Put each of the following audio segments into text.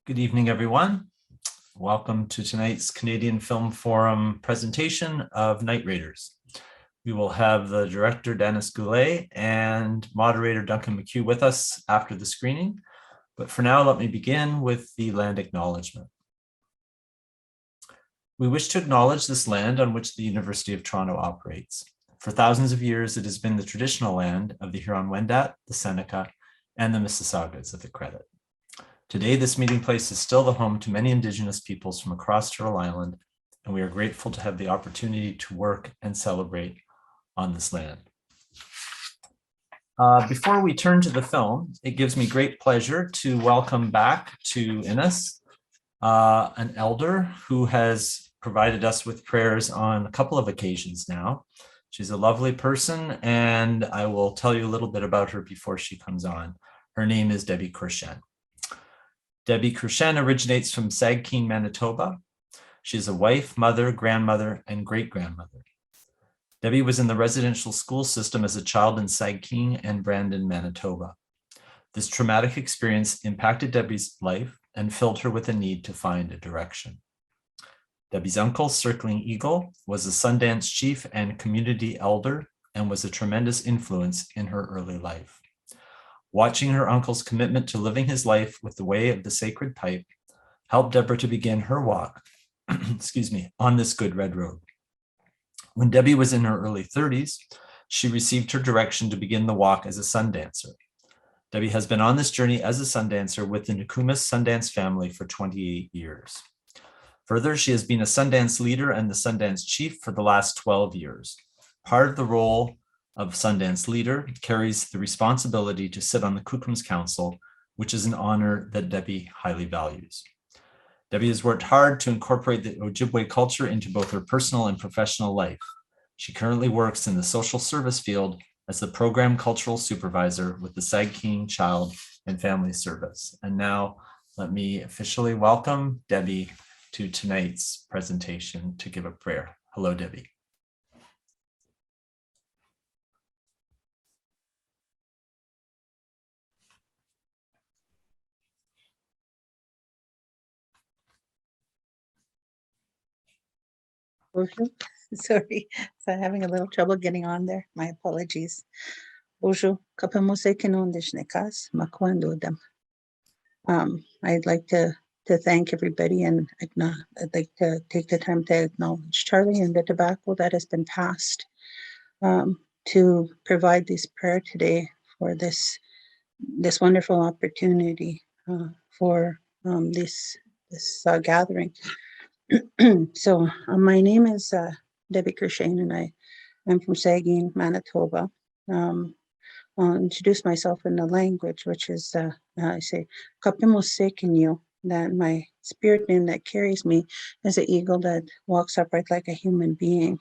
Good evening, everyone. Welcome to tonight's Canadian Film Forum presentation of Night Raiders. We will have the director, Danis Goulet, and moderator, Duncan McCue, with us after the screening. But for now, let me begin with the land acknowledgement. We wish to acknowledge this land on which the University of Toronto operates. For thousands of years, it has been the traditional land of the Huron-Wendat, the Seneca, and the Mississaugas of the Credit. Today, this meeting place is still the home to many Indigenous peoples from across Turtle Island, and we are grateful to have the opportunity to work and celebrate on this land. Before we turn to the film, it gives me great pleasure to welcome back to Innis, an elder who has provided us with prayers on a couple of occasions now. She's a lovely person, and I will tell you a little bit about her before she comes on. Her name is Debbie Cruikshank. Debbie Cruikshank originates from Sagkeeng, Manitoba. She is a wife, mother, grandmother, and great-grandmother. Debbie was in the residential school system as a child in Sagkeeng and Brandon, Manitoba. This traumatic experience impacted Debbie's life and filled her with a need to find a direction. Debbie's uncle, Circling Eagle, was a Sundance chief and community elder and was a tremendous influence in her early life. Watching her uncle's commitment to living his life with the way of the sacred pipe helped Deborah to begin her walk, on this good red road. When Debbie was in her early 30s, she received her direction to begin the walk as a sun dancer. Debbie has been on this journey as a sun dancer with the Nokomis Sundance family for 28 years. Further, she has been a Sundance leader and the Sundance chief for the last 12 years. Part of the role of Sundance leader carries the responsibility to sit on the Cookums Council, which is an honor that Debbie highly values. Debbie has worked hard to incorporate the Ojibwe culture into both her personal and professional life. She currently works in the social service field as the program cultural supervisor with the Sagkeeng Child and Family Service. And now let me officially welcome Debbie to tonight's presentation to give a prayer. Hello, Debbie. Sorry, so having a little trouble getting on there. My apologies. Bonjour, I'd like to thank everybody, and I'd like to take the time to acknowledge Charlie and the tobacco that has been passed to provide this prayer today for this wonderful opportunity for this gathering. So my name is Debbie Cruikshank, and I'm from Sagkeeng, Manitoba. I'll introduce myself in the language, which is, I say, Kapimusekinyo, that my spirit name that carries me is an eagle that walks upright like a human being.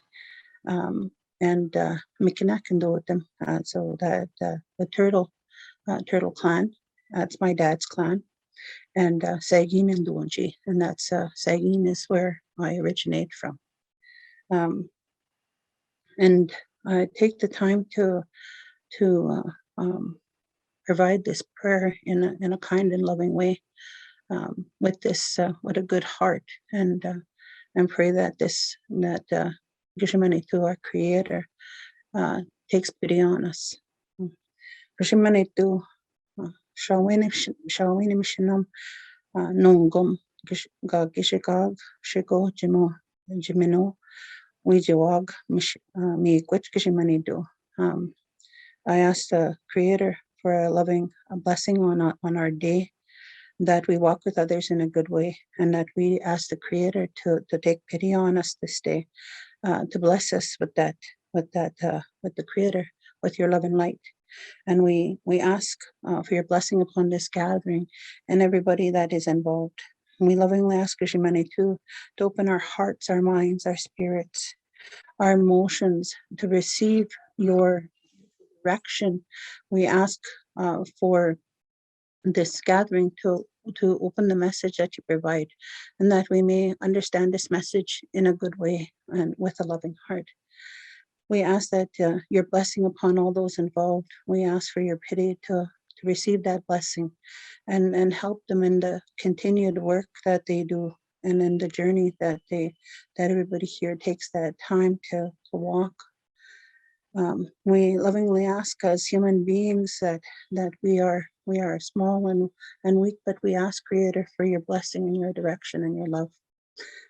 And Mikinakandotem, so that the turtle clan, that's my dad's clan. And Sagkeeng and Duanji, and that's Sagkeeng is where I originate from. And I take the time to provide this prayer in a kind and loving way, with a good heart, and pray that Gishimanitu, our Creator, takes pity on us. Gishimanitu. Shawinim Shinam Nungum Gishigag Shigo Jimino Wijawag Mi Gwitchkishimanidu. I ask the Creator for a blessing on our day, that we walk with others in a good way, and that we ask the Creator to take pity on us this day, to bless us with the Creator, with your love and light. And we ask for your blessing upon this gathering and everybody that is involved. And we lovingly ask Gishimani to open our hearts, our minds, our spirits, our emotions to receive your direction. We ask for this gathering to open the message that you provide, and that we may understand this message in a good way and with a loving heart. We ask that your blessing upon all those involved. We ask for your pity to receive that blessing and help them in the continued work that they do and in the journey that everybody here takes that time to walk. We lovingly ask as human beings that we are small and weak, but we ask, Creator, for your blessing and your direction and your love.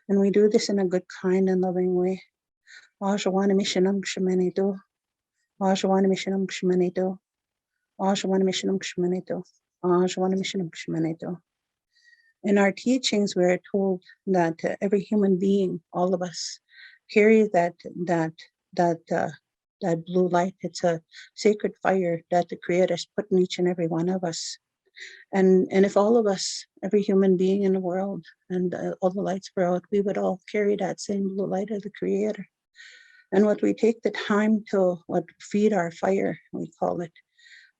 And we do this in a good, kind, and loving way. Ashawana Mishanam Kshamanito. Ashawana Mishanam Kshamanito. Ashawana Mishanam Kshamanito. Ashawana Mishanam Kshamanito. In our teachings, we are told that every human being, all of us, carry that blue light. It's a sacred fire that the Creator's put in each and every one of us. And if all of us, every human being in the world, and all the lights were out, we would all carry that same blue light of the Creator. And what we take the time to feed our fire, we call it,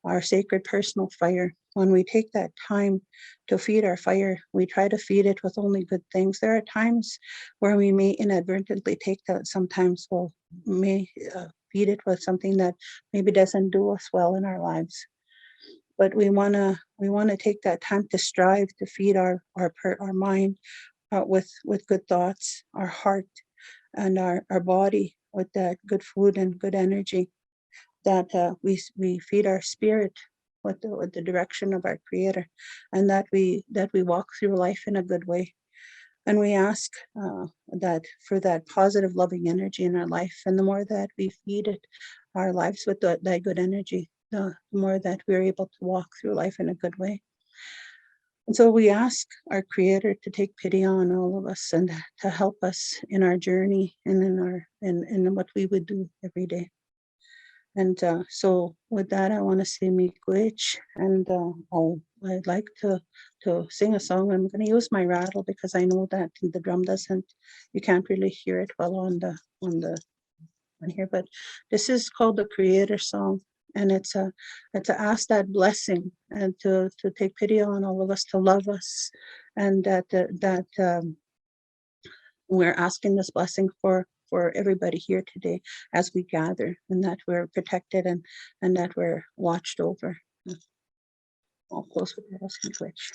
our sacred personal fire. When we take that time to feed our fire, we try to feed it with only good things. There are times where we may inadvertently take that. Sometimes we'll feed it with something that maybe doesn't do us well in our lives. But we wanna take that time to strive to feed our mind with good thoughts, our heart and our body with that good food and good energy. That we feed our spirit with the direction of our Creator, and that we walk through life in a good way. And we ask that for that positive, loving energy in our life. And the more that we feed it, our lives with that good energy, the more that we're able to walk through life in a good way. And so we ask our Creator to take pity on all of us and to help us in our journey and in what we would do every day. And so with that, I want to say miigwech, and I'd like to sing a song. I'm going to use my rattle because I know that the drum you can't really hear it well on here, but this is called the Creator song. And it's to ask that blessing and to take pity on all of us, to love us, and that we're asking this blessing for everybody here today as we gather, and that we're protected and that we're watched over. I'll close with that language.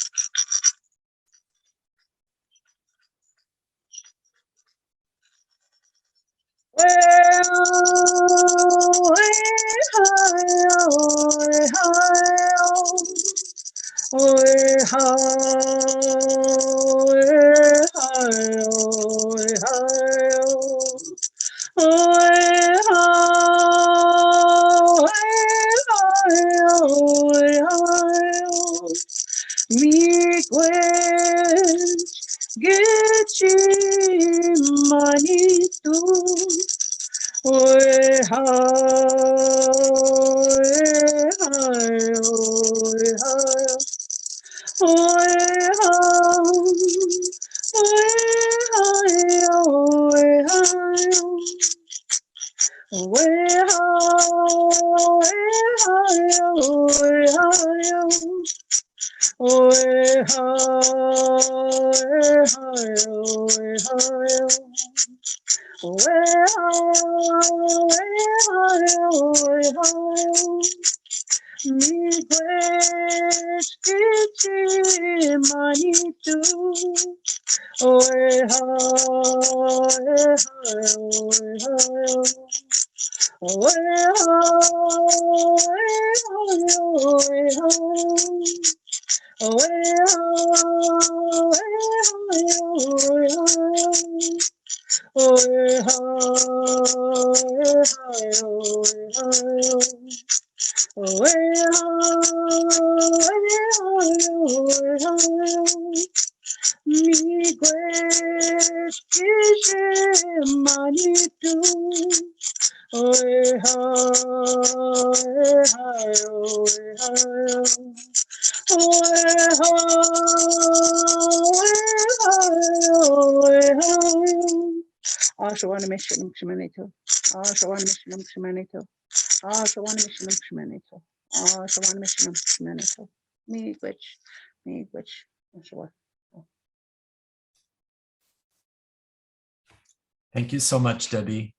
Thank you so much, Debbie.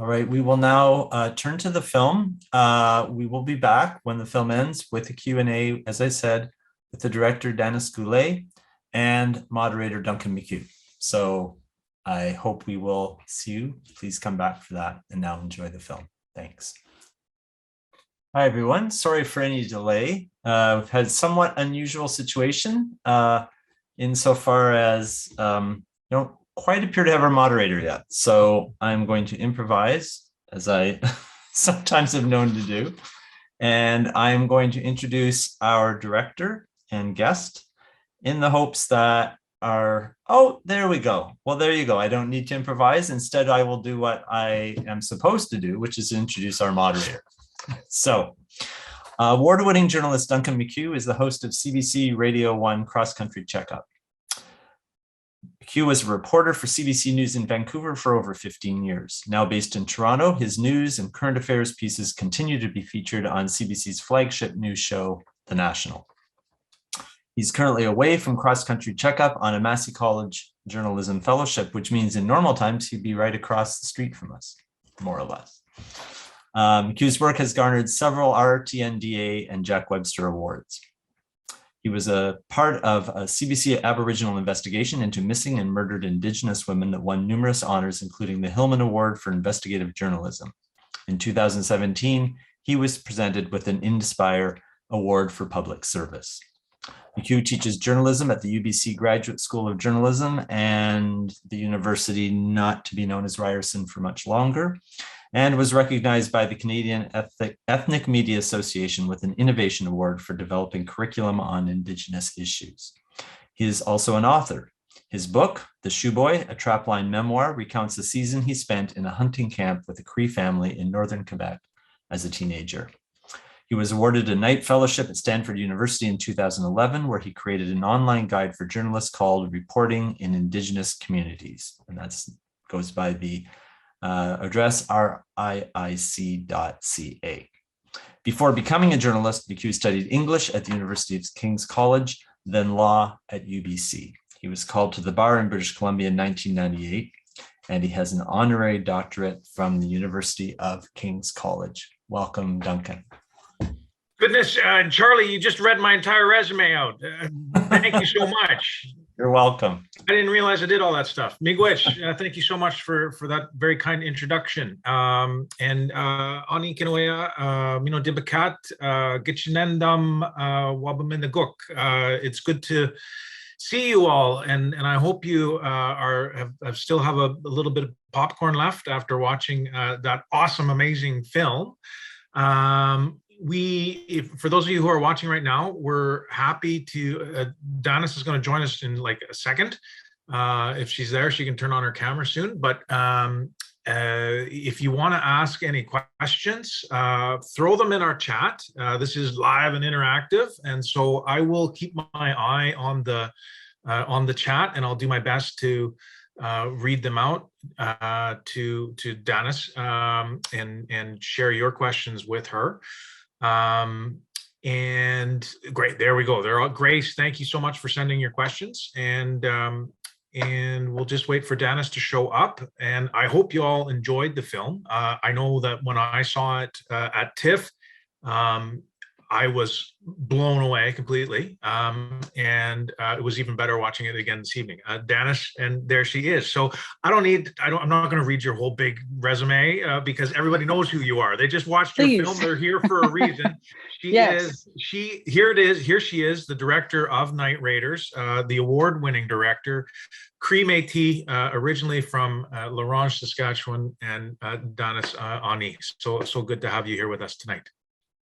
All right, we will now turn to the film. We will be back when the film ends with a Q&A, as I said, with the director, Danis Goulet, and moderator, Duncan McCue. So I hope we will see you. Please come back for that, and now enjoy the film. Thanks. Hi, everyone. Sorry for any delay. We've had a somewhat unusual situation insofar as don't quite appear to have our moderator yet. So I'm going to improvise, as I sometimes have known to do. And I'm going to introduce our director and guest in the hopes that there we go. Well, there you go. I don't need to improvise. Instead, I will do what I am supposed to do, which is introduce our moderator. So award-winning journalist Duncan McCue is the host of CBC Radio 1 Cross Country Checkup. McCue was a reporter for CBC News in Vancouver for over 15 years. Now based in Toronto, his news and current affairs pieces continue to be featured on CBC's flagship news show, The National. He's currently away from Cross Country Checkup on a Massey College journalism fellowship, which means in normal times he'd be right across the street from us, more or less. McCue's work has garnered several RTNDA and Jack Webster Awards. He was a part of a CBC Aboriginal investigation into missing and murdered Indigenous women that won numerous honors, including the Hillman Award for Investigative Journalism. In 2017, he was presented with an Inspire Award for Public Service. McCue teaches journalism at the UBC Graduate School of Journalism and the university not to be known as Ryerson for much longer, and was recognized by the Canadian Ethnic Media Association with an Innovation Award for developing curriculum on Indigenous issues. He is also an author. His book, The Shoe Boy, a trapline memoir, recounts the season he spent in a hunting camp with a Cree family in northern Quebec as a teenager. He was awarded a Knight Fellowship at Stanford University in 2011, where he created an online guide for journalists called Reporting in Indigenous Communities. And that goes by the address riic.ca. Before becoming a journalist, McCue studied English at the University of King's College, then law at UBC. He was called to the bar in British Columbia in 1998, and he has an honorary doctorate from the University of King's College. Welcome, Duncan. Goodness, Charlie, you just read my entire resume out. Thank you so much. You're welcome. I didn't realize I did all that stuff. Miigwech, thank you so much for that very kind introduction. And Ani Kinoya, Mino Dibakat, Gichinendam, Wabaminaguk. It's good to see you all, and I hope you still have a little bit of popcorn left after watching that awesome, amazing film. For those of you who are watching right now, we're happy to, Danis is going to join us in like a second. If she's there, she can turn on her camera soon. But if you want to ask any questions, throw them in our chat. This is live and interactive. And so I will keep my eye on the chat, and I'll do my best to read them out to Danis and share your questions with her. And great, there we go. They're all Grace. Thank you so much for sending your questions, and we'll just wait for Danis to show up. And I hope you all enjoyed the film. I know that when I saw it at TIFF, I was blown away completely. And it was even better watching it again this evening. Danis, and there she is. So I'm not going to read your whole big resume because everybody knows who you are. They just watched your film. They're here for a reason. Here she is, the director of Night Raiders, the award-winning director, Cree Métis, originally from La Ronge, Saskatchewan, and Danis Ani. So good to have you here with us tonight.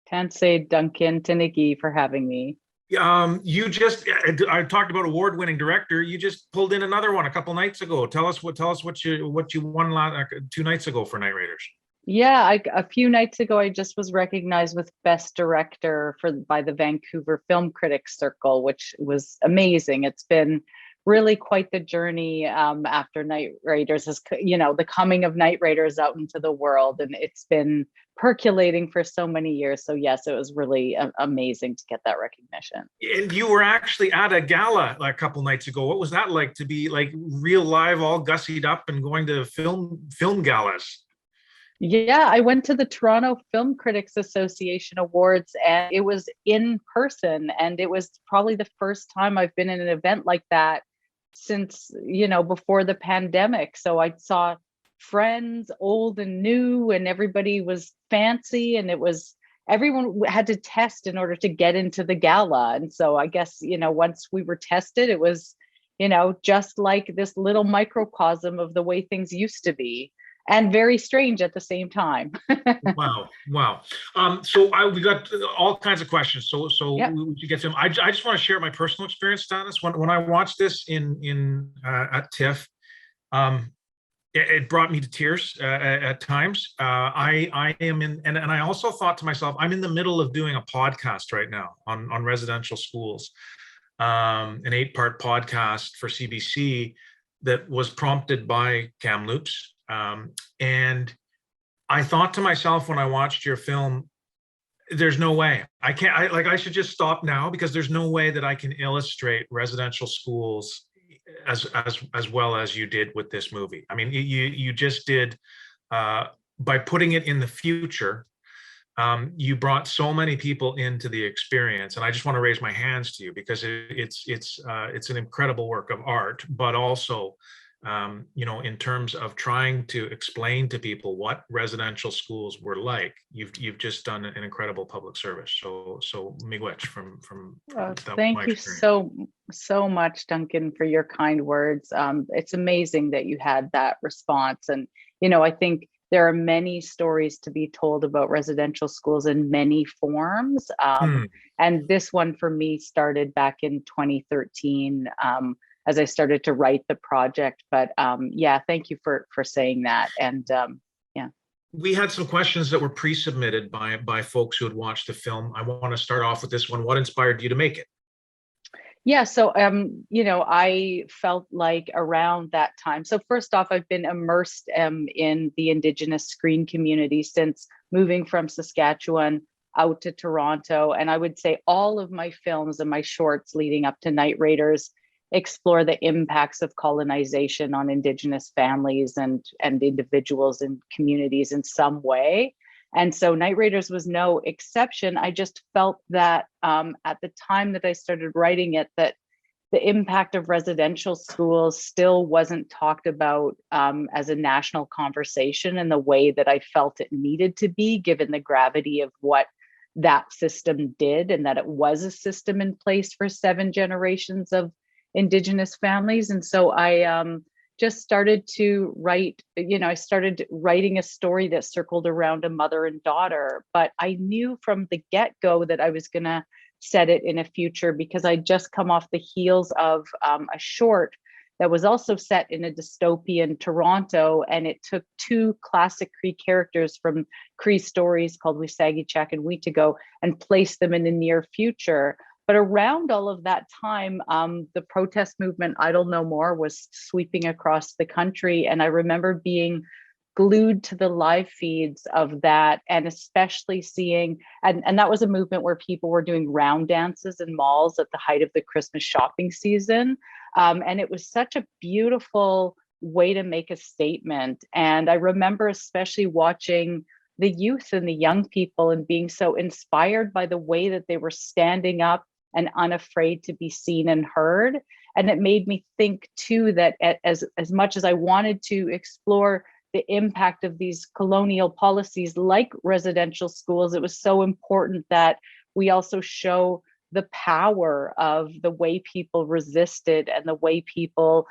Can't say Duncan Tinnicky for having me. I talked about award-winning director. You just pulled in another one a couple nights ago. Tell us what you won 2 nights ago for Night Raiders. Yeah, a few nights ago, I just was recognized with Best Director by the Vancouver Film Critics Circle, which was amazing. It's been really quite the journey after Night Raiders, the coming of Night Raiders out into the world, and it's been percolating for so many years. So yes, it was really amazing to get that recognition. And you were actually at a gala a couple nights ago. What was that like to be like real live, all gussied up and going to film galas? Yeah, I went to the Toronto Film Critics Association Awards, and it was in person, and it was probably the first time I've been in an event like that since, before the pandemic. So I saw friends, old and new, and everybody was fancy, and everyone had to test in order to get into the gala. And so I guess, once we were tested, it was, just like this little microcosm of the way things used to be, and very strange at the same time. Wow. We got all kinds of questions. So Yep. we should get to them. I just want to share my personal experience, Danis. When I watched this in at TIFF, it brought me to tears at times. I am in, and I also thought to myself, I'm in the middle of doing a podcast right now on residential schools, an 8-part podcast for CBC that was prompted by Kamloops. And I thought to myself when I watched your film, there's no way I should just stop now, because there's no way that I can illustrate residential schools as well as you did with this movie. I mean, you just did, by putting it in the future. You brought so many people into the experience, and I just want to raise my hands to you, because it's an incredible work of art, but also, in terms of trying to explain to people what residential schools were like, you've just done an incredible public service. So miigwech from Thank you so much, Duncan, for your kind words. It's amazing that you had that response, and I think there are many stories to be told about residential schools in many forms. And this one for me started back in 2013, as I started to write the project. But yeah, thank you for saying that. And yeah. We had some questions that were pre-submitted by folks who had watched the film. I want to start off with this one. What inspired you to make it? Yeah, so I felt like around that time. So first off, I've been immersed in the Indigenous screen community since moving from Saskatchewan out to Toronto. And I would say all of my films and my shorts leading up to Night Raiders explore the impacts of colonization on Indigenous families and individuals and communities in some way. And so Night Raiders was no exception. I just felt that at the time that I started writing it, that the impact of residential schools still wasn't talked about as a national conversation in the way that I felt it needed to be, given the gravity of what that system did, and that it was a system in place for 7 generations of Indigenous families. And so I just started to write, I started writing a story that circled around a mother and daughter, but I knew from the get-go that I was going to set it in a future, because I just come off the heels of a short that was also set in a dystopian Toronto, and it took 2 classic Cree characters from Cree stories called Wisagichak and Weetigo and placed them in the near future. But around all of that time, the protest movement, Idle No More, was sweeping across the country. And I remember being glued to the live feeds of that, and especially seeing, and that was a movement where people were doing round dances in malls at the height of the Christmas shopping season. And it was such a beautiful way to make a statement. And I remember especially watching the youth and the young people and being so inspired by the way that they were standing up and unafraid to be seen and heard. And it made me think too that as much as I wanted to explore the impact of these colonial policies like residential schools, it was so important that we also show the power of the way people resisted and the way people,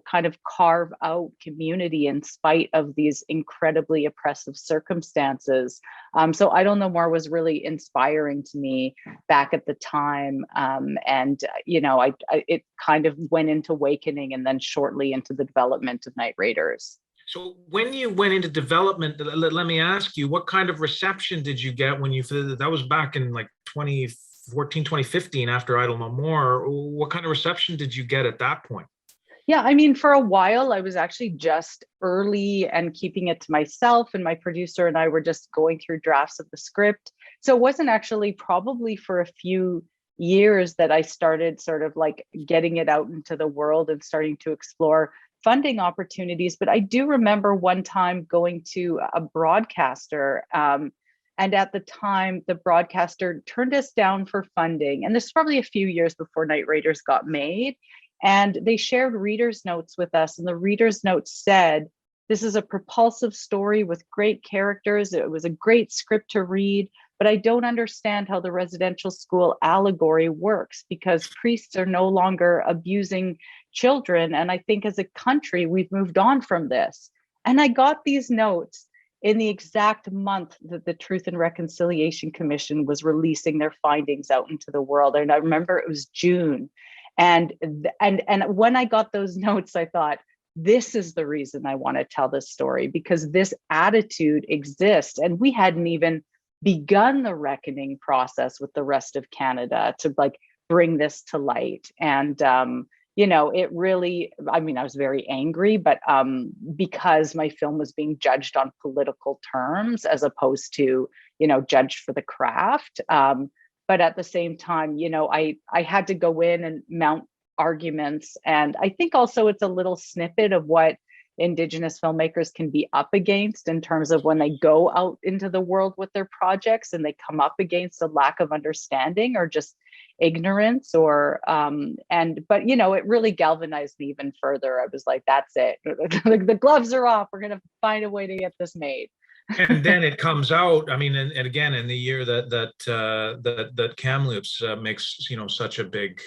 kind of carve out community in spite of these incredibly oppressive circumstances. So Idle No More was really inspiring to me back at the time. It kind of went into Awakening and then shortly into the development of Night Raiders. So when you went into development, let me ask you, what kind of reception did you get when that was back in like 2014, 2015 after Idle No More? What kind of reception did you get at that point? Yeah, I mean, for a while, I was actually just early and keeping it to myself, and my producer and I were just going through drafts of the script. So it wasn't actually probably for a few years that I started sort of like getting it out into the world and starting to explore funding opportunities. But I do remember one time going to a broadcaster, and at the time, the broadcaster turned us down for funding. And this is probably a few years before Night Raiders got made. And they shared reader's notes with us. And the reader's notes said, this is a propulsive story with great characters. It was a great script to read, but I don't understand how the residential school allegory works, because priests are no longer abusing children. And I think as a country, we've moved on from this. And I got these notes in the exact month that the Truth and Reconciliation Commission was releasing their findings out into the world. And I remember it was June. And when I got those notes, I thought, this is the reason I want to tell this story, because this attitude exists. And we hadn't even begun the reckoning process with the rest of Canada to like bring this to light. And you know, it really, I mean, I was very angry, but because my film was being judged on political terms as opposed to, you know, judged for the craft. But at the same time, you know, I had to go in and mount arguments. And I think also it's a little snippet of what Indigenous filmmakers can be up against in terms of when they go out into the world with their projects and they come up against a lack of understanding or just ignorance or but you know, it really galvanized me even further. I was like, that's it. The gloves are off. We're going to find a way to get this made. And then it comes out. I mean, and again, in the year that Kamloops makes, you know, such a big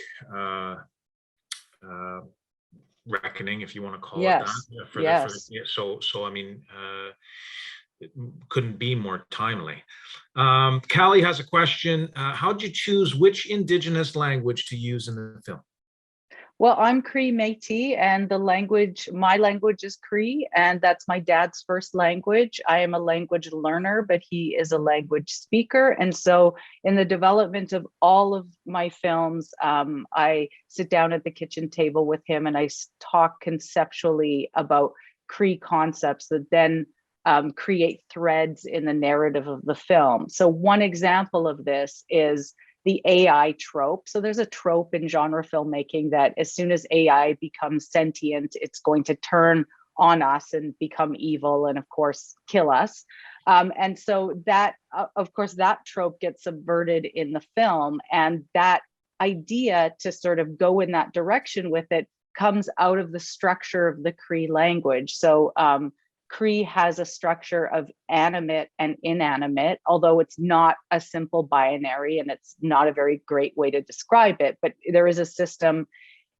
reckoning, if you want to call it that. So I mean, it couldn't be more timely. Callie has a question. How did you choose which Indigenous language to use in the film? Well, I'm Cree Métis, and my language is Cree, and that's my dad's first language. I am a language learner, but he is a language speaker. And so in the development of all of my films, I sit down at the kitchen table with him and I talk conceptually about Cree concepts that then create threads in the narrative of the film. So one example of this is the AI trope. So there's a trope in genre filmmaking that as soon as AI becomes sentient, it's going to turn on us and become evil and of course kill us. And so that, of course, that trope gets subverted in the film, and that idea to sort of go in that direction with it comes out of the structure of the Cree language. So Cree has a structure of animate and inanimate, although it's not a simple binary and it's not a very great way to describe it, but there is a system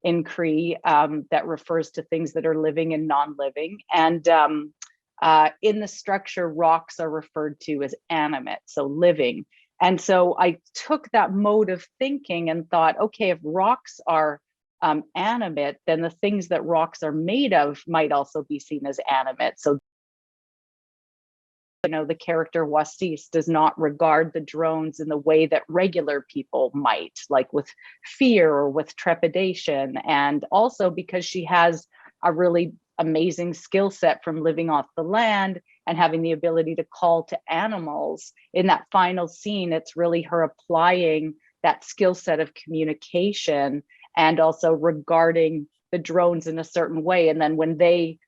in Cree that refers to things that are living and non-living. And in the structure, rocks are referred to as animate, so living. And so I took that mode of thinking and thought, okay, if rocks are animate, then the things that rocks are made of might also be seen as animate. So, you know, the character Wasis does not regard the drones in the way that regular people might, like with fear or with trepidation. And also because she has a really amazing skill set from living off the land and having the ability to call to animals. In that final scene, it's really her applying that skill set of communication and also regarding the drones in a certain way. And then when they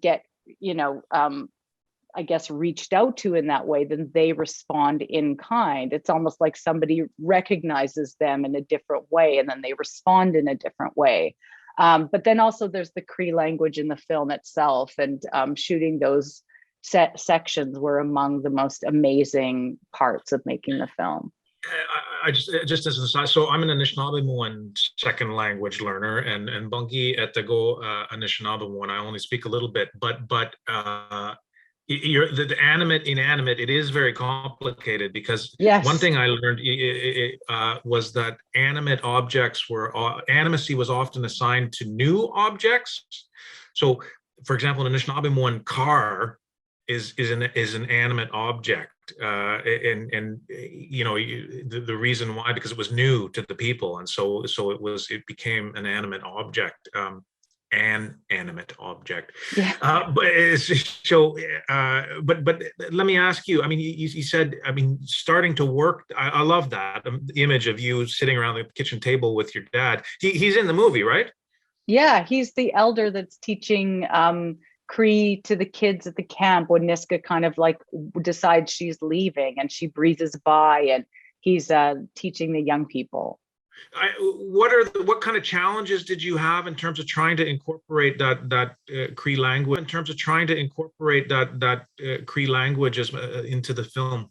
get, you know, I guess, reached out to in that way, then they respond in kind. It's almost like somebody recognizes them in a different way and then they respond in a different way. But then also there's the Cree language in the film itself, and shooting those sections were among the most amazing parts of making the film. I just as an aside, so I'm an Anishinaabe second language learner, and Bungie at the Go Anishinaabe one, I only speak a little bit, but the animate, inanimate, it is very complicated because one thing I learned was that animate objects animacy was often assigned to new objects. So, for example, in Anishinaabe one, car is an animate object, and you know, the reason why, because it was new to the people, and so it became an animate object. An animate object. But let me ask you, I mean, you said, I mean, starting to work, I love that, the image of you sitting around the kitchen table with your dad. He's in the movie, right? Yeah, he's the elder that's teaching Cree to the kids at the camp when Niska kind of like decides she's leaving, and she breezes by, and he's teaching the young people. What kind of challenges did you have in terms of trying to incorporate that Cree language, Cree language into the film?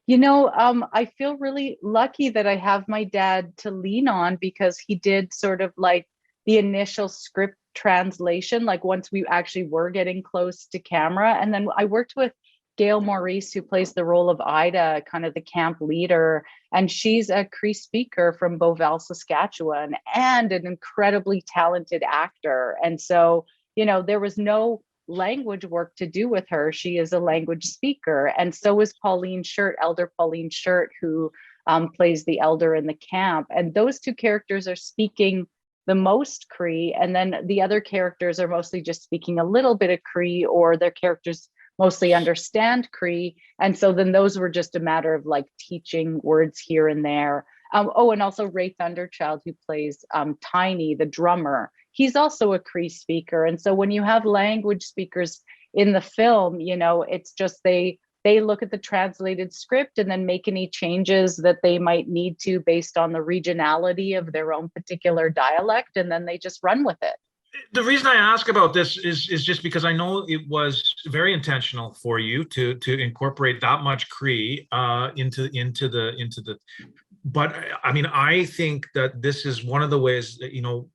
You know, I feel really lucky that I have my dad to lean on, because he did sort of like the initial script translation, like once we actually were getting close to camera. And then I worked with Gail Maurice, who plays the role of Ida, kind of the camp leader. And she's a Cree speaker from Beauval, Saskatchewan, and an incredibly talented actor. And so, you know, there was no language work to do with her. She is a language speaker. And so is Pauline Shirt, Elder Pauline Shirt, who plays the elder in the camp. And those two characters are speaking the most Cree. And then the other characters are mostly just speaking a little bit of Cree, or their characters mostly understand Cree. And so then those were just a matter of like teaching words here and there. Oh, and also Ray Thunderchild, who plays Tiny, the drummer. He's also a Cree speaker. And so when you have language speakers in the film, you know, it's just they look at the translated script and then make any changes that they might need to based on the regionality of their own particular dialect, and then they just run with it. The reason I ask about this is just because I know it was very intentional for you to incorporate that much Cree into the. But I mean, I think that this is one of the ways that, you know,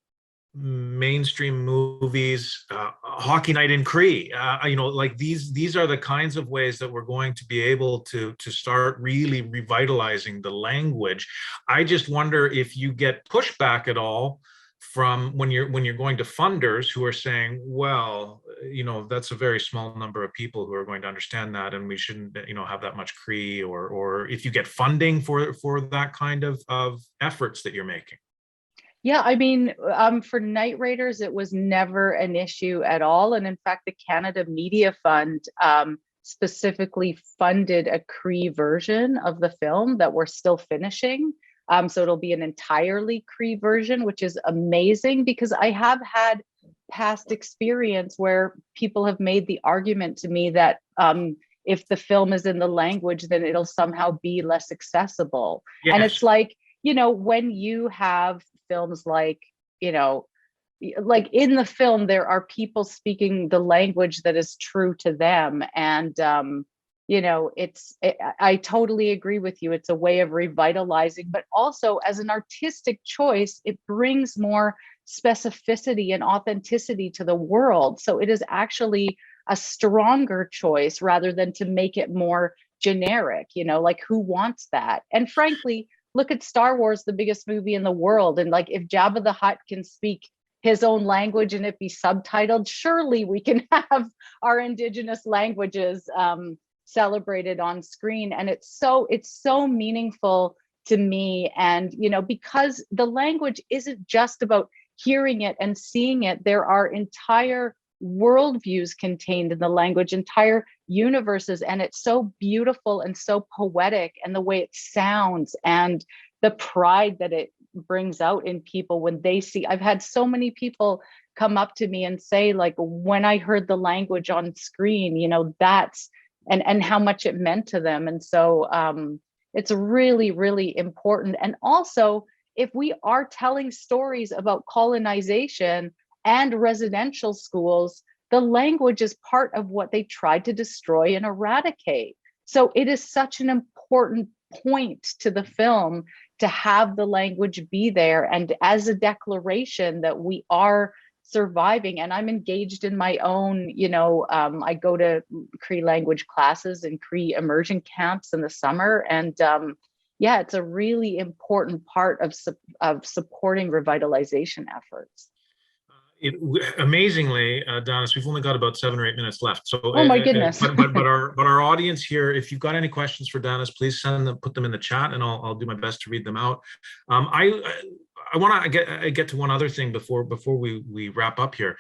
mainstream movies, Hockey Night in Cree, you know, like these are the kinds of ways that we're going to be able to start really revitalizing the language. I just wonder if you get pushback at all from when you're going to funders who are saying, well, you know, that's a very small number of people who are going to understand that, and we shouldn't, you know, have that much Cree, or if you get funding for that kind of efforts that you're making. Yeah, I mean, for Night Raiders, it was never an issue at all. And in fact, the Canada Media Fund specifically funded a Cree version of the film that we're still finishing. So it'll be an entirely Cree version, which is amazing, because I have had past experience where people have made the argument to me that if the film is in the language, then it'll somehow be less accessible. Yes. And it's like, you know, when you have films like, you know, like in the film, there are people speaking the language that is true to them. And, you know, I totally agree with you. It's a way of revitalizing, but also as an artistic choice, it brings more specificity and authenticity to the world. So it is actually a stronger choice rather than to make it more generic, you know, like who wants that? And frankly, look at Star Wars, the biggest movie in the world. And like, if Jabba the Hutt can speak his own language and it be subtitled, surely we can have our indigenous languages celebrated on screen. And it's so meaningful to me. And, you know, because the language isn't just about hearing it and seeing it, there are entire worldviews contained in the language, entire universes, and it's so beautiful and so poetic, and the way it sounds and the pride that it brings out in people when they see. I've had so many people come up to me and say, like, when I heard the language on screen, you know, that's and how much it meant to them. And so it's really, really important. And also, if we are telling stories about colonization and residential schools, the language is part of what they tried to destroy and eradicate. So it is such an important point to the film to have the language be there, and as a declaration that we are surviving. And I'm engaged in my own, you know, I go to Cree language classes and Cree immersion camps in the summer. And yeah, it's a really important part of supporting revitalization efforts. Amazingly, Danis, we've only got about 7 or 8 minutes left. So, oh my goodness! But our audience here, if you've got any questions for Danis, please put them in the chat, and I'll do my best to read them out. I want to get to one other thing before we wrap up here.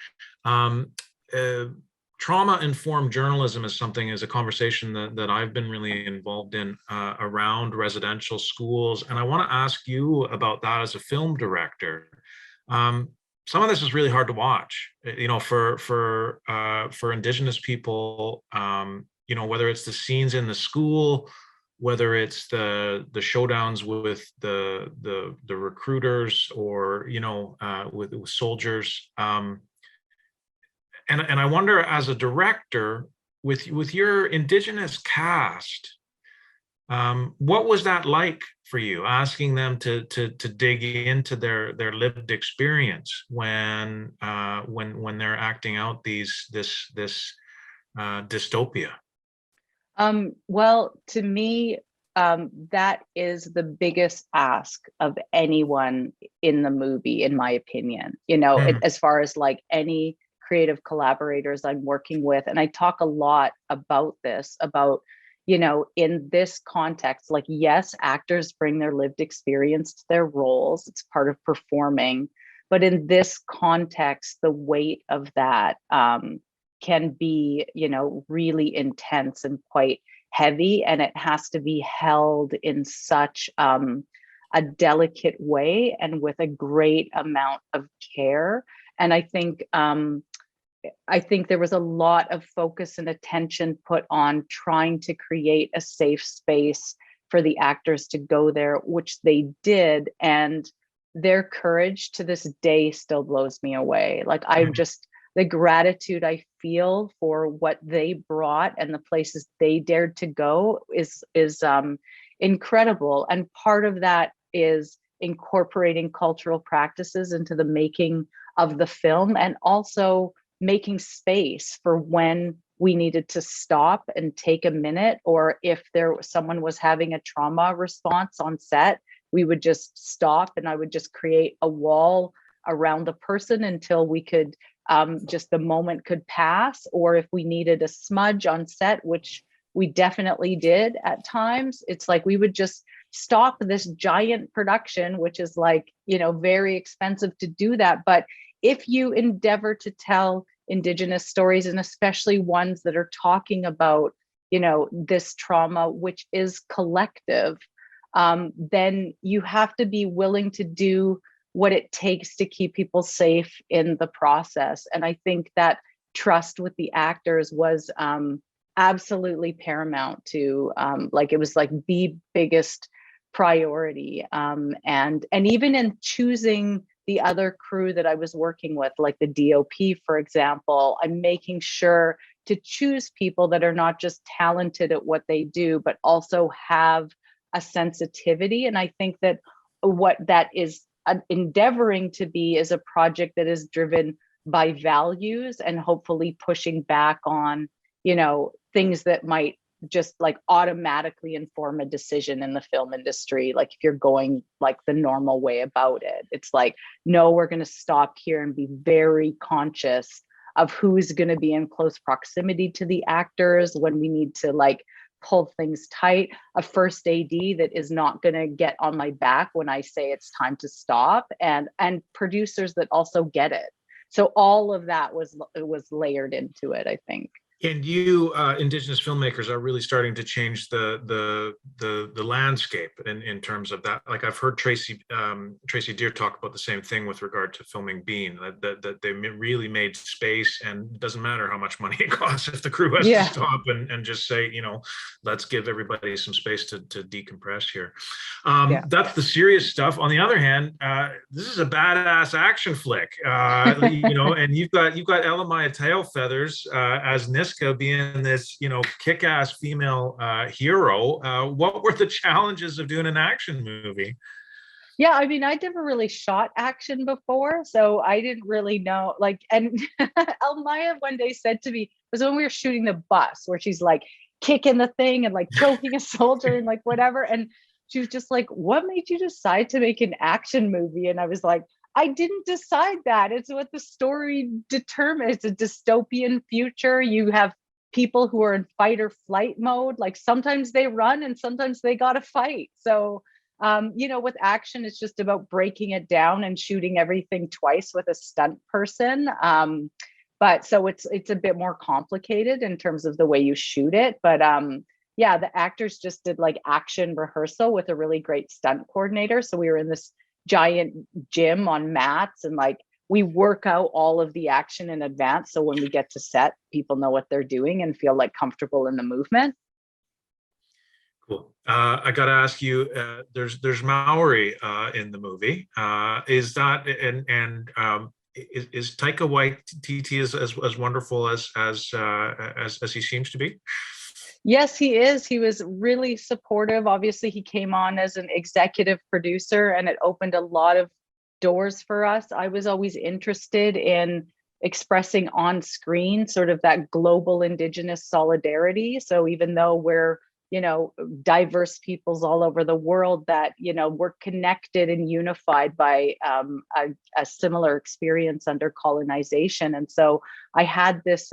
Trauma-informed journalism is a conversation that I've been really involved in around residential schools, and I want to ask you about that as a film director. some of this is really hard to watch, for Indigenous people, whether it's the scenes in the school, whether it's the showdowns with the recruiters, or with soldiers, and I wonder, as a director, with your Indigenous cast, what was that like for you, asking them to dig into their lived experience when they're acting out this dystopia? Well, to me, that is the biggest ask of anyone in the movie, in my opinion, as far as like any creative collaborators I'm working with. And I talk a lot about this, about, in this context, like, yes, actors bring their lived experience to their roles. It's part of performing. But in this context, the weight of that can be, really intense and quite heavy. And it has to be held in such a delicate way and with a great amount of care. And I think there was a lot of focus and attention put on trying to create a safe space for the actors to go there, which they did. And their courage to this day still blows me away. Like, the gratitude I feel for what they brought and the places they dared to go is incredible. And part of that is incorporating cultural practices into the making of the film, and also making space for when we needed to stop and take a minute, or if someone was having a trauma response on set, we would just stop and I would just create a wall around the person until we could just the moment could pass. Or if we needed a smudge on set, which we definitely did at times, it's like we would just stop this giant production, which is like, very expensive to do that. But if you endeavor to tell Indigenous stories, and especially ones that are talking about, this trauma, which is collective, then you have to be willing to do what it takes to keep people safe in the process. And I think that trust with the actors was absolutely paramount to, it was like the biggest priority. And even in choosing the other crew that I was working with, like the DOP, for example, I'm making sure to choose people that are not just talented at what they do, but also have a sensitivity. And I think that what that is endeavoring to be is a project that is driven by values, and hopefully pushing back on, things that might just like automatically inform a decision in the film industry. Like, if you're going like the normal way about it, it's like, no, we're going to stop here and be very conscious of who's going to be in close proximity to the actors when we need to like pull things tight. A first AD that is not going to get on my back when I say it's time to stop, and producers that also get it. So all of that was layered into it, I think. And you, Indigenous filmmakers, are really starting to change the landscape in terms of that. Like, I've heard Tracy Deer talk about the same thing with regard to filming Bean, that they really made space, and it doesn't matter how much money it costs if the crew has to stop and just say, let's give everybody some space to decompress here. That's the serious stuff. On the other hand, this is a badass action flick, and you've got Elamaya Tailfeathers as Niska, being this, kick-ass female hero. What were the challenges of doing an action movie? Yeah, I mean, I'd never really shot action before, so I didn't really know. Like, and Elmaya one day said to me, it was when we were shooting the bus, where she's like kicking the thing and like choking a soldier and like whatever. And she was just like, what made you decide to make an action movie? And I was like, I didn't decide that. It's what the story determines. It's a dystopian future. You have people who are in fight or flight mode. Like, sometimes they run and sometimes they got to fight. So, with action, it's just about breaking it down and shooting everything twice with a stunt person. But so it's a bit more complicated in terms of the way you shoot it. But the actors just did like action rehearsal with a really great stunt coordinator. So we were in this giant gym on mats, and like we work out all of the action in advance. So when we get to set, people know what they're doing and feel like comfortable in the movement. Cool. I got to ask you, there's Maori in the movie. Is that is Taika Waititi as wonderful as he seems to be? Yes, he is. He was really supportive. Obviously, he came on as an executive producer, and it opened a lot of doors for us. I was always interested in expressing on screen sort of that global Indigenous solidarity. So even though we're, you know, diverse peoples all over the world, that, you know, we're connected and unified by a similar experience under colonization. And so I had this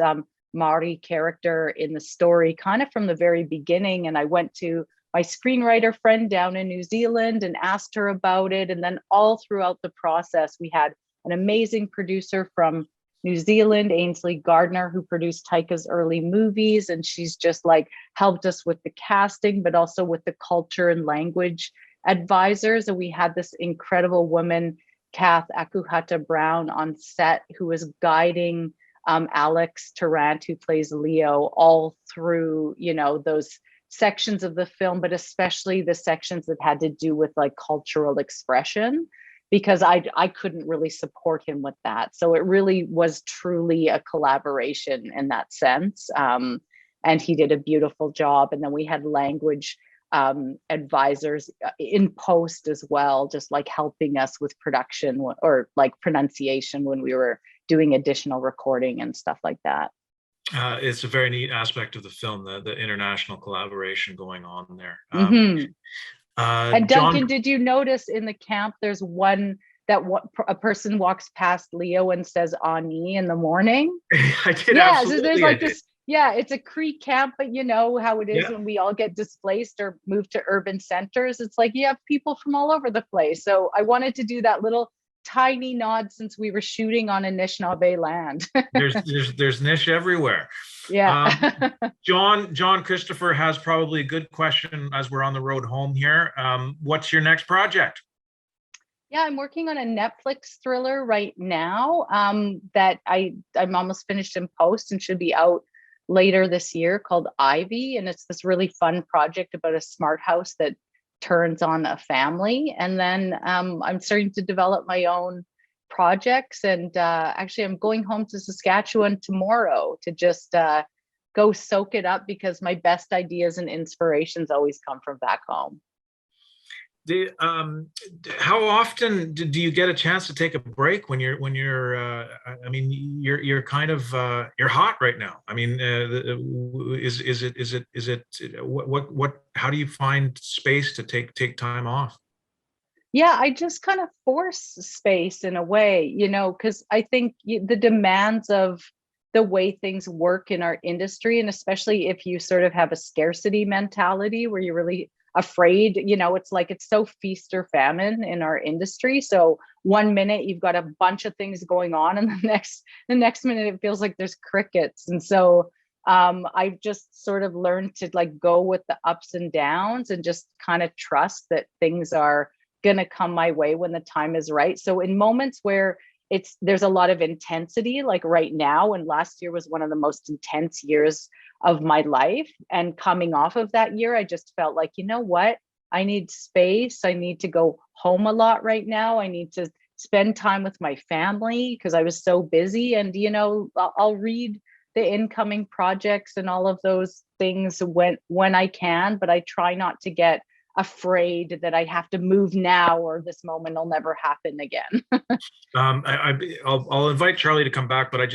Maori character in the story kind of from the very beginning. And I went to my screenwriter friend down in New Zealand and asked her about it. And then all throughout the process, we had an amazing producer from New Zealand, Ainsley Gardner, who produced Taika's early movies. And she's just like helped us with the casting, but also with the culture and language advisors. And we had this incredible woman, Kath Akuhata Brown, on set, who was guiding Alex Tarrant, who plays Leo, all through, you know, those sections of the film, but especially the sections that had to do with like cultural expression, because I couldn't really support him with that. So it really was truly a collaboration in that sense. And he did a beautiful job. And then we had language advisors in post as well, just like helping us with production or like pronunciation when we were doing additional recording and stuff like that. It's a very neat aspect of the film, the international collaboration going on there. And Duncan, did you notice in the camp there's one that a person walks past Leo and says "Ani" in the morning? I did. Yeah, absolutely, so there's like this. Yeah, it's a Cree camp, but you know how it is when we all get displaced or move to urban centers. It's like you have people from all over the place. So I wanted to do that little tiny nod since we were shooting on Anishinaabe land. there's niche everywhere. Yeah. John Christopher has probably a good question as we're on the road home here. What's your next project? Yeah, I'm working on a Netflix thriller right now that I'm almost finished in post and should be out later this year, called Ivy. And it's this really fun project about a smart house that turns on a family. And then I'm starting to develop my own projects. And actually, I'm going home to Saskatchewan tomorrow to just go soak it up, because my best ideas and inspirations always come from back home. How often do you get a chance to take a break when you're I mean, you're kind of you're hot right now. I mean, is it what how do you find space to take time off? Yeah, I just kind of force space in a way, you know, because I think the demands of the way things work in our industry, and especially if you sort of have a scarcity mentality where you're really afraid, you know, it's like it's so feast or famine in our industry. So one minute you've got a bunch of things going on, and the next minute it feels like there's crickets. And so I've just sort of learned to like go with the ups and downs and just kind of trust that things are going to come my way when the time is right. So in moments where there's a lot of intensity, like right now, and last year was one of the most intense years of my life. And coming off of that year, I just felt like, you know what? I need space. I need to go home a lot right now. I need to spend time with my family because I was so busy. And, you know, I'll read the incoming projects and all of those things when I can, but I try not to get afraid that I have to move now or this moment will never happen again. I'll invite Charlie to come back, but I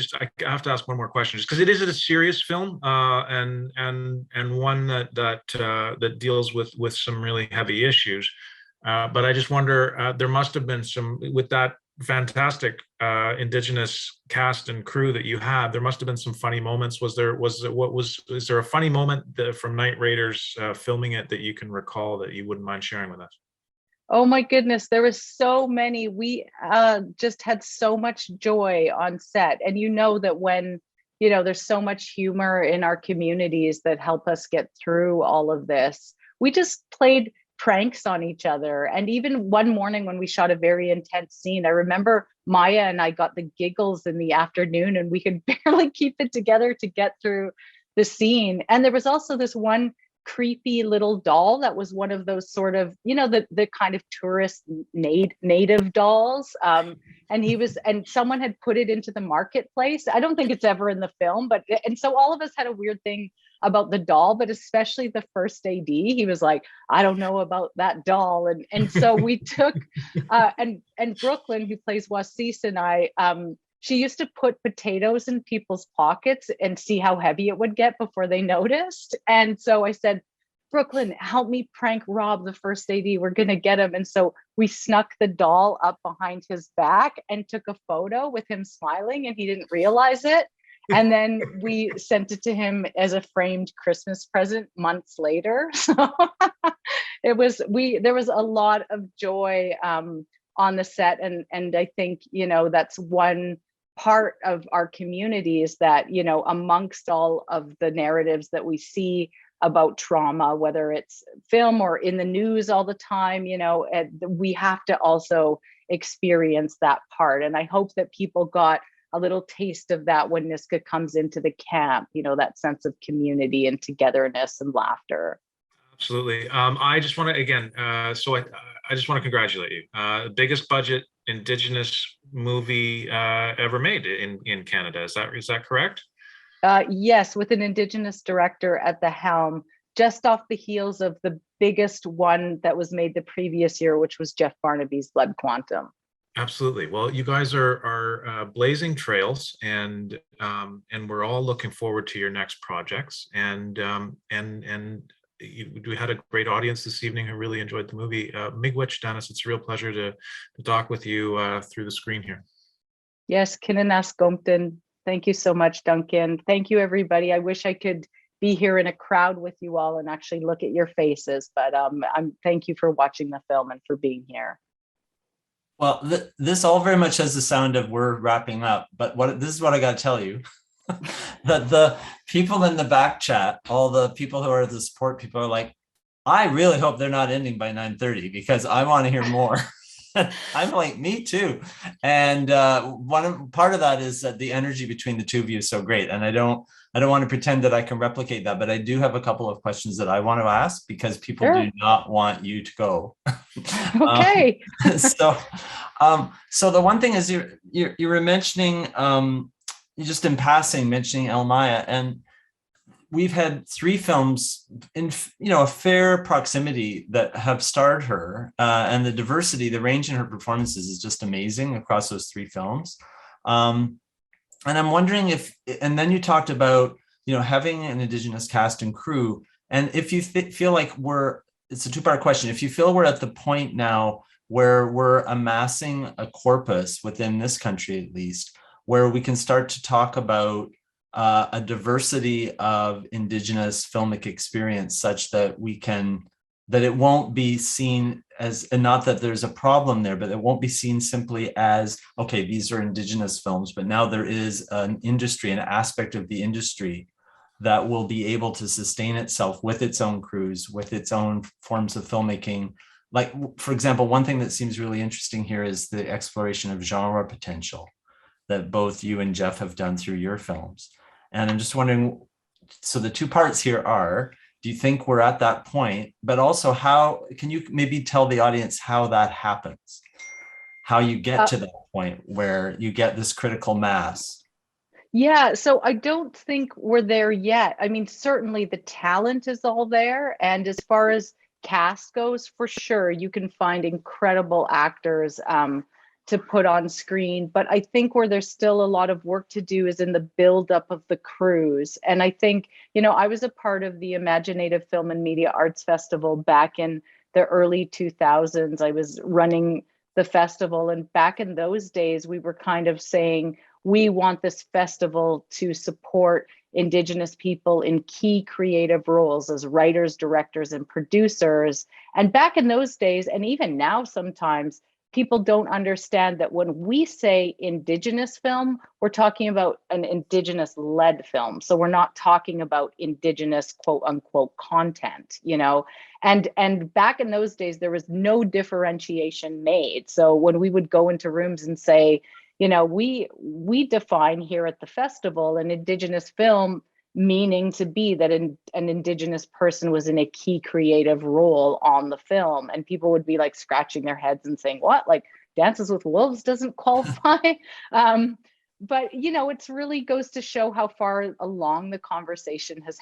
have to ask one more question, just because it is a serious film and one that deals with some really heavy issues. But I just wonder, there must have been some, with that fantastic Indigenous cast and crew that you had, there must have been some funny moments. Is there a funny moment from Night Raiders filming it that you can recall that you wouldn't mind sharing with us? Oh my goodness, there was so many. We just had so much joy on set. And you know that when, you know, there's so much humor in our communities that help us get through all of this. We just played pranks on each other. And even one morning when we shot a very intense scene, I remember Maya and I got the giggles in the afternoon, and we could barely keep it together to get through the scene. And there was also this one creepy little doll that was one of those sort of, the kind of tourist native dolls. And someone had put it into the marketplace. I don't think it's ever in the film, and so all of us had a weird thing about the doll, but especially the first AD, he was like, I don't know about that doll. And so we took, and Brooklyn, who plays Wasis, and I, she used to put potatoes in people's pockets and see how heavy it would get before they noticed. And so I said, Brooklyn, help me prank Rob, the first AD. We're going to get him. And so we snuck the doll up behind his back and took a photo with him smiling, and he didn't realize it. And then we sent it to him as a framed Christmas present months later. So there was a lot of joy on the set. And I think, that's one part of our community, is that, amongst all of the narratives that we see about trauma, whether it's film or in the news all the time, we have to also experience that part. And I hope that people got a little taste of that when Niska comes into the camp, that sense of community and togetherness and laughter. Absolutely. I just want to, again, I just want to congratulate you. Biggest budget Indigenous movie ever made in Canada. Is that correct? Yes, with an Indigenous director at the helm, just off the heels of the biggest one that was made the previous year, which was Jeff Barnaby's Blood Quantum. Absolutely. Well, you guys are blazing trails, and we're all looking forward to your next projects. And we had a great audience this evening who really enjoyed the movie. Miigwech, Danis, it's a real pleasure to talk with you through the screen here. Yes, Kinanas Gompton. Thank you so much, Duncan. Thank you, everybody. I wish I could be here in a crowd with you all and actually look at your faces, but thank you for watching the film and for being here. Well, this all very much has the sound of we're wrapping up, but this is what I got to tell you. That the people in the back chat, all the people who are the support people, are like, I really hope they're not ending by 9:30 because I want to hear more. I'm like, me too. And part of that is that the energy between the two of you is so great. And I don't want to pretend that I can replicate that, but I do have a couple of questions that I want to ask because people Sure. do not want you to go. Okay. So the one thing is you were mentioning, you just in passing mentioning El Maya, and we've had 3 films in a fair proximity that have starred her, and the diversity, the range in her performances is just amazing across those 3 films. And I'm wondering and then you talked about having an Indigenous cast and crew, and if you feel like it's a 2-part question. If you feel we're at the point now where we're amassing a corpus within this country, at least, where we can start to talk about a diversity of Indigenous filmic experience such that that it won't be seen as, and not that there's a problem there, but it won't be seen simply as, okay, these are Indigenous films, but now there is an industry, an aspect of the industry that will be able to sustain itself with its own crews, with its own forms of filmmaking. Like, for example, one thing that seems really interesting here is the exploration of genre potential that both you and Jeff have done through your films. And I'm just wondering, so the 2 parts here are, do you think we're at that point? But also, how can you maybe tell the audience how that happens? How you get to that point where you get this critical mass? Yeah, so I don't think we're there yet. I mean, certainly the talent is all there. And as far as cast goes, for sure, you can find incredible actors to put on screen. But I think where there's still a lot of work to do is in the buildup of the crews. And I think, I was a part of the Imaginative Film and Media Arts Festival back in the early 2000s. I was running the festival. And back in those days, we were kind of saying, we want this festival to support Indigenous people in key creative roles as writers, directors, and producers. And back in those days, and even now sometimes, people don't understand that when we say Indigenous film, we're talking about an Indigenous-led film. So we're not talking about Indigenous quote unquote content, you know. And back in those days, there was no differentiation made. So when we would go into rooms and say, you know, we define here at the festival an Indigenous film meaning to be that an Indigenous person was in a key creative role on the film. And people would be like scratching their heads and saying, what, like Dances with Wolves doesn't qualify? But, you know, it's really goes to show how far along the conversation has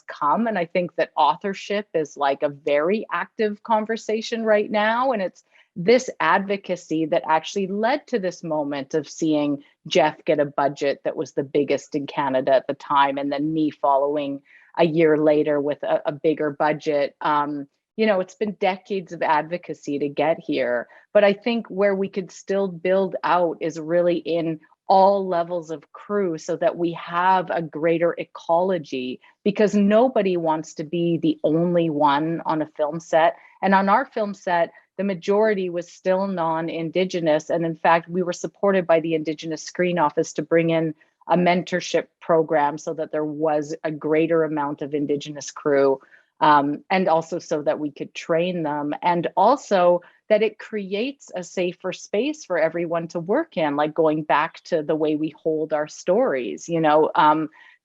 come. And I think that authorship is like a very active conversation right now. And it's this advocacy that actually led to this moment of seeing Jeff get a budget that was the biggest in Canada at the time, and then me following a year later with a bigger budget. You know, it's been decades of advocacy to get here, but I think where we could still build out is really in all levels of crew so that we have a greater ecology, because nobody wants to be the only one on a film set. And on our film set, the majority was still non-Indigenous. And in fact, we were supported by the Indigenous Screen Office to bring in a mentorship program so that there was a greater amount of Indigenous crew, and also so that we could train them. And also that it creates a safer space for everyone to work in, like going back to the way we hold our stories, you know,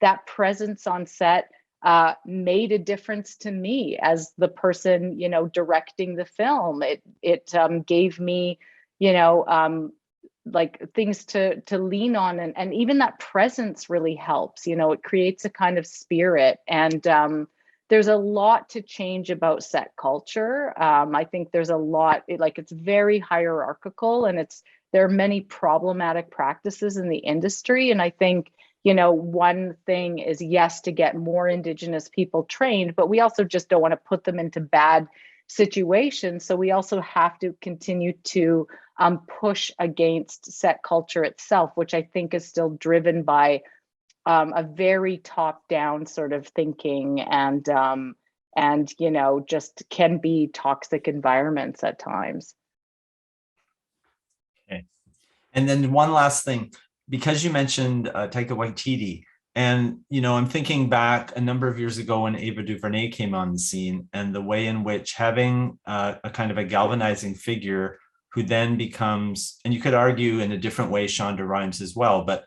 that presence on set made a difference to me as the person, you know, directing the film. It gave me, you know, like things to lean on, and even that presence really helps. You know, it creates a kind of spirit, and there's a lot to change about set culture. I think there's a lot, it's very hierarchical, and there are many problematic practices in the industry, and I think, you know, one thing is, yes, to get more Indigenous people trained, but we also just don't want to put them into bad situations. So we also have to continue to push against set culture itself, which I think is still driven by a very top-down sort of thinking, and you know, just can be toxic environments at times. Okay. And then one last thing, because you mentioned Taika Waititi, and, you know, I'm thinking back a number of years ago when Ava DuVernay came on the scene, and the way in which having a kind of a galvanizing figure who then becomes, and you could argue in a different way, Shonda Rhimes as well, but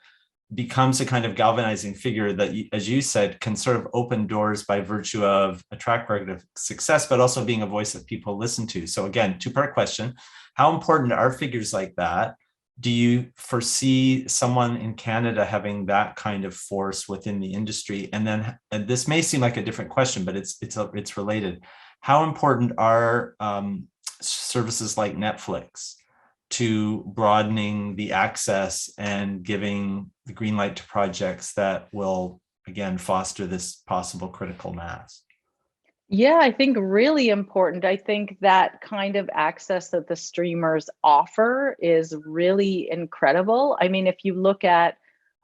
becomes a kind of galvanizing figure that, as you said, can sort of open doors by virtue of a track record of success, but also being a voice that people listen to. So again, two-part question: how important are figures like that? Do you foresee someone in Canada having that kind of force within the industry? And then, and this may seem like a different question, but it's related. How important are services like Netflix to broadening the access and giving the green light to projects that will, again, foster this possible critical mass? Yeah, I think really important. I think that kind of access that the streamers offer is really incredible. I mean, if you look at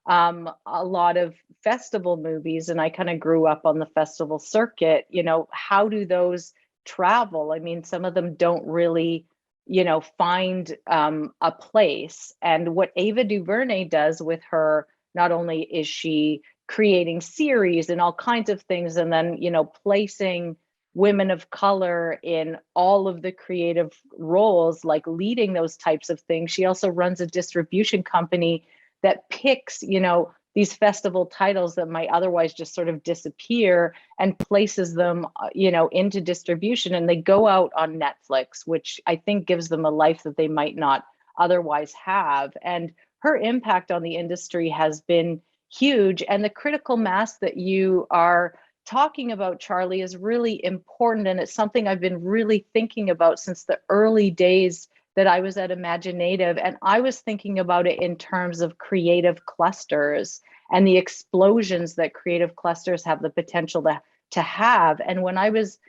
a lot of festival movies, and I kind of grew up on the festival circuit, you know, how do those travel? I mean, some of them don't really, you know, find a place. And what Ava DuVernay does with her, not only is she creating series and all kinds of things, and then, you know, placing women of color in all of the creative roles, like leading those types of things. She also runs a distribution company that picks, you know, these festival titles that might otherwise just sort of disappear and places them, you know, into distribution, and they go out on Netflix, which I think gives them a life that they might not otherwise have. And her impact on the industry has been huge. And the critical mass that you are talking about, Charlie, is really important. And it's something I've been really thinking about since the early days that I was at Imaginative. And I was thinking about it in terms of creative clusters and the explosions that creative clusters have the potential to have. And when I was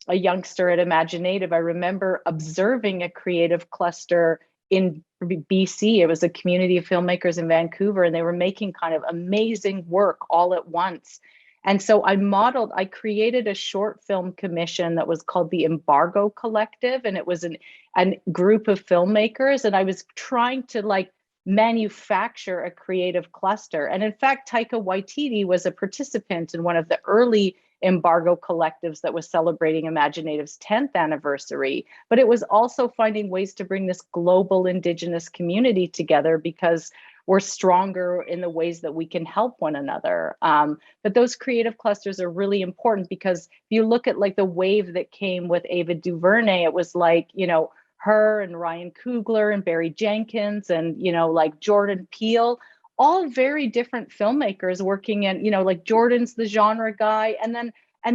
a youngster at Imaginative, I remember observing a creative cluster in BC. It was a community of filmmakers in Vancouver, and they were making kind of amazing work all at once. And so I created a short film commission that was called the Embargo Collective. And it was a group of filmmakers. And I was trying to like manufacture a creative cluster. And in fact, Taika Waititi was a participant in one of the early Embargo collectives that was celebrating Imaginative's 10th anniversary. But it was also finding ways to bring this global Indigenous community together, because we're stronger in the ways that we can help one another. But those creative clusters are really important, because if you look at like the wave that came with Ava DuVernay, it was like, you know, her and Ryan Coogler and Barry Jenkins and, you know, like Jordan Peele, all very different filmmakers working in, you know, like Jordan's the genre guy. And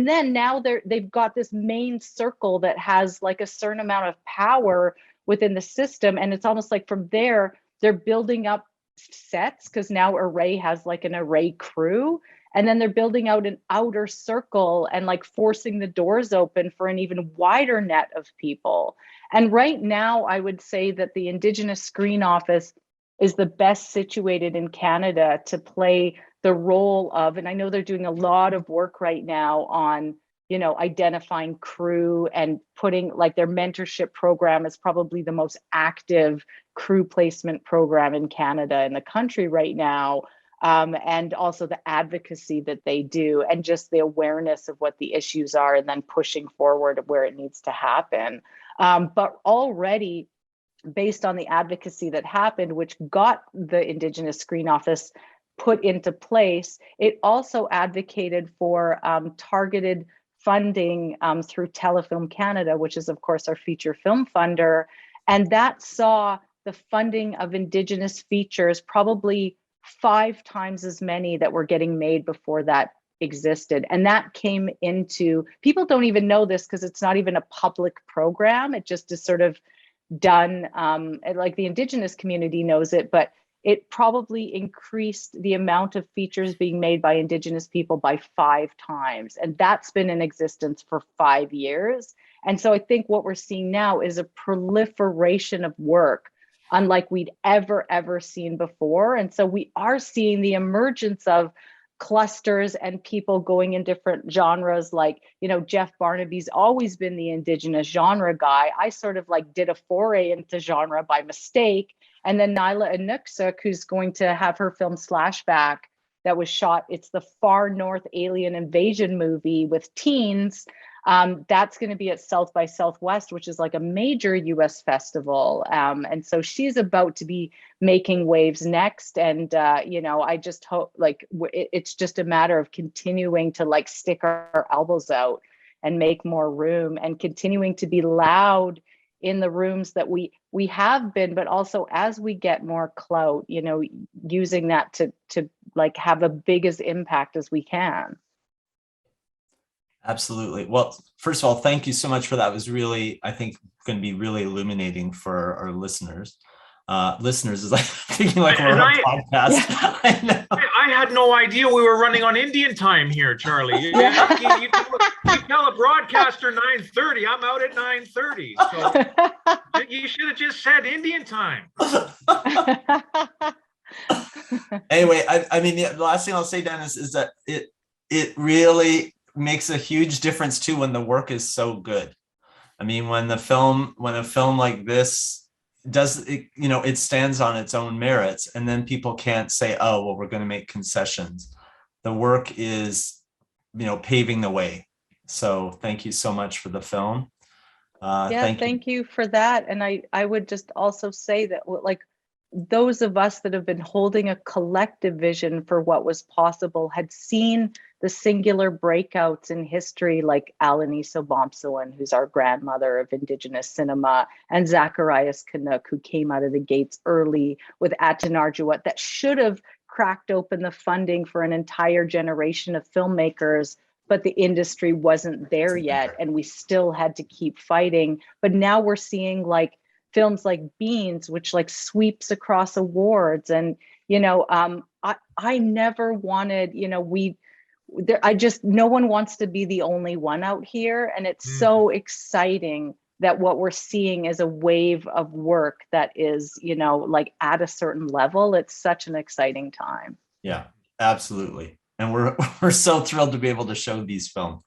then now they've got this main circle that has like a certain amount of power within the system. And it's almost like from there, they're building up sets, because now Array has like an Array crew, and then they're building out an outer circle and like forcing the doors open for an even wider net of people. And right now, I would say that the Indigenous Screen Office is the best situated in Canada to play the role of, and I know they're doing a lot of work right now on, you know, identifying crew and putting like their mentorship program is probably the most active crew placement program in Canada, in the country right now. And also the advocacy that they do, and just the awareness of what the issues are, and then pushing forward where it needs to happen. But already, based on the advocacy that happened, which got the Indigenous Screen Office put into place, it also advocated for targeted funding through Telefilm Canada, which is of course our feature film funder. And that saw the funding of Indigenous features probably 5 times as many that were getting made before that existed. And that came into, people don't even know this because it's not even a public program. It just is sort of done, like the Indigenous community knows it, but it probably increased the amount of features being made by Indigenous people by 5 times. And that's been in existence for 5 years. And so I think what we're seeing now is a proliferation of work unlike we'd ever seen before. And so we are seeing the emergence of clusters and people going in different genres. Like, you know, Jeff Barnaby's always been the Indigenous genre guy. I sort of like did a foray into genre by mistake. And then Nyla Inukshuk, who's going to have her film Slashback that was shot, it's the Far North Alien Invasion movie with teens. That's going to be at South by Southwest, which is like a major US festival. And so she's about to be making waves next. And, you know, I just hope like it's just a matter of continuing to like stick our elbows out and make more room, and continuing to be loud in the rooms that we have been, but also as we get more clout, you know, using that to like have the biggest impact as we can. Absolutely. Well, first of all, thank you so much for that. It was really, I think, going to be really illuminating for our listeners. Listeners is like thinking like we're on a podcast. Yeah. I know. I had no idea we were running on Indian time here, Charlie. You tell a broadcaster 9:30. I'm out at 9:30. So you should have just said Indian time. Anyway, I mean, the last thing I'll say, Danis, is that it really makes a huge difference too when the work is so good. I mean, when a film like this does it, you know, it stands on its own merits, and then people can't say, oh, well, we're going to make concessions. The work is, you know, paving the way. So thank you so much for the film. Thank you for that. And I would just also say that, like, those of us that have been holding a collective vision for what was possible had seen the singular breakouts in history, like Alanis Obomsawin, who's our grandmother of Indigenous cinema, and Zacharias Canuck, who came out of the gates early with Atinarjuat, that should have cracked open the funding for an entire generation of filmmakers, but the industry wasn't there yet, and we still had to keep fighting. But now we're seeing like films like Beans, which like sweeps across awards. And, you know, I never wanted, you know, no one wants to be the only one out here. And it's so exciting that what we're seeing is a wave of work that is, you know, like at a certain level. It's such an exciting time. Yeah, absolutely. and we're so thrilled to be able to show these films,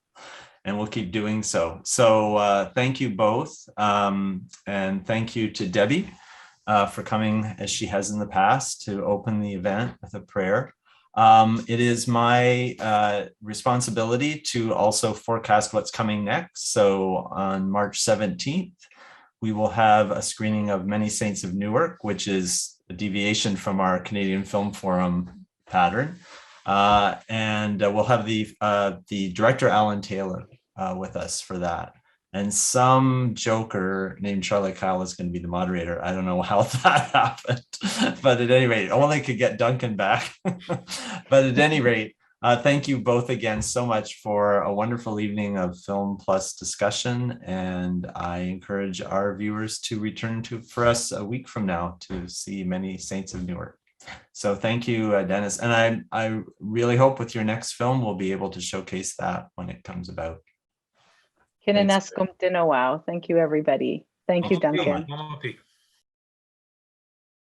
and we'll keep doing so. So thank you both, and thank you to Debbie for coming, as she has in the past, to open the event with a prayer. It is my responsibility to also forecast what's coming next. So on March 17th, we will have a screening of Many Saints of Newark, which is a deviation from our Canadian Film Forum pattern. And we'll have the director, Alan Taylor, with us for that. And some joker named Charlotte Kyle is going to be the moderator. I don't know how that happened, but at any rate, only could get Duncan back. But at any rate, thank you both again so much for a wonderful evening of Film Plus discussion. And I encourage our viewers to return for us a week from now to see Many Saints of Newark. So thank you, Danis. And I really hope with your next film, we'll be able to showcase that when it comes about. Thank you, everybody. Thank you, Duncan.